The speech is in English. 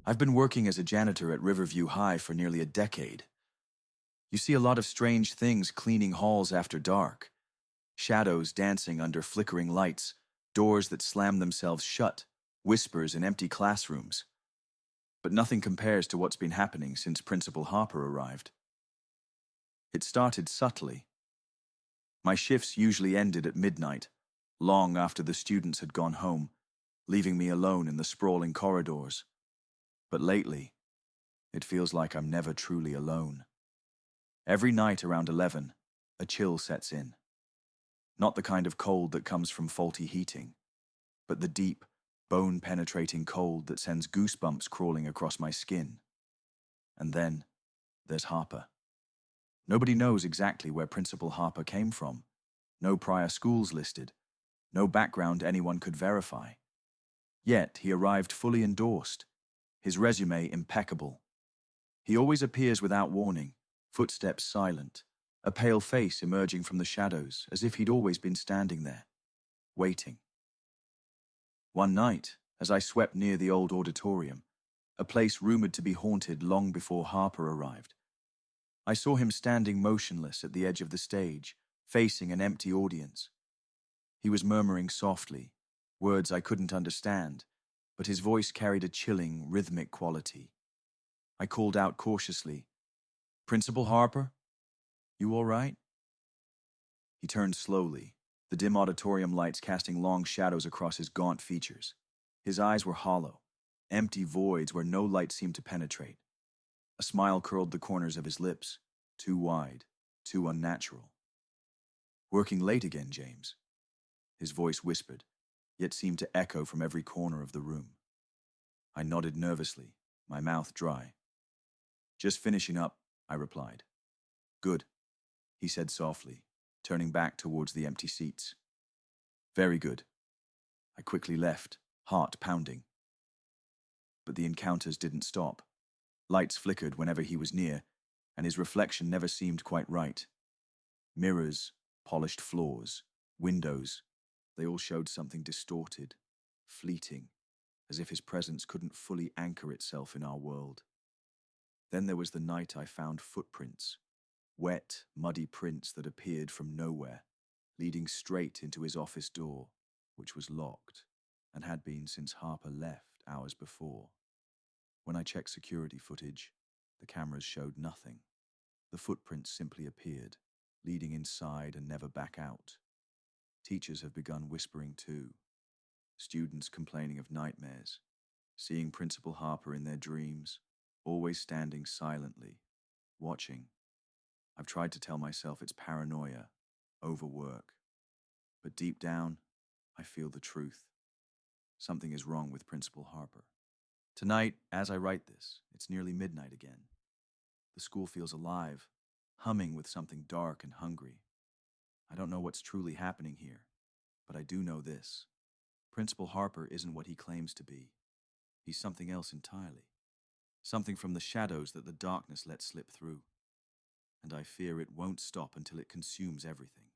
I've been working as a janitor at Riverview High for nearly a decade. You see a lot of strange things cleaning halls after dark. Shadows dancing under flickering lights, doors that slam themselves shut, whispers in empty classrooms. But nothing compares to what's been happening since Principal Harper arrived. It started subtly. My shifts usually ended at midnight, long after the students had gone home, leaving me alone in the sprawling corridors. But lately, it feels like I'm never truly alone. Every night around 11, a chill sets in. Not the kind of cold that comes from faulty heating, but the deep, bone-penetrating cold that sends goosebumps crawling across my skin. And then, there's Harper. Nobody knows exactly where Principal Harper came from. No prior schools listed. No background anyone could verify. Yet, he arrived fully endorsed. His resume impeccable. He always appears without warning, footsteps silent, a pale face emerging from the shadows as if he'd always been standing there, waiting. One night, as I swept near the old auditorium, a place rumored to be haunted long before Harper arrived, I saw him standing motionless at the edge of the stage, facing an empty audience. He was murmuring softly, words I couldn't understand, but his voice carried a chilling, rhythmic quality. I called out cautiously, "Principal Harper? You all right?" He turned slowly, the dim auditorium lights casting long shadows across his gaunt features. His eyes were hollow, empty voids where no light seemed to penetrate. A smile curled the corners of his lips, too wide, too unnatural. "Working late again, James?" His voice whispered, yet seemed to echo from every corner of the room. I nodded nervously, my mouth dry. "Just finishing up," I replied. "Good," he said softly, turning back towards the empty seats. "Very good." I quickly left, heart pounding. But the encounters didn't stop. Lights flickered whenever he was near, and his reflection never seemed quite right. Mirrors, polished floors, windows, they all showed something distorted, fleeting, as if his presence couldn't fully anchor itself in our world. Then there was the night I found footprints, wet, muddy prints that appeared from nowhere, leading straight into his office door, which was locked, and had been since Harper left hours before. When I checked security footage, the cameras showed nothing. The footprints simply appeared, leading inside and never back out. Teachers have begun whispering too. Students complaining of nightmares, seeing Principal Harper in their dreams, always standing silently, watching. I've tried to tell myself it's paranoia, overwork. But deep down, I feel the truth. Something is wrong with Principal Harper. Tonight, as I write this, it's nearly midnight again. The school feels alive, humming with something dark and hungry. I don't know what's truly happening here, but I do know this. Principal Harper isn't what he claims to be. He's something else entirely. Something from the shadows that the darkness lets slip through. And I fear it won't stop until it consumes everything.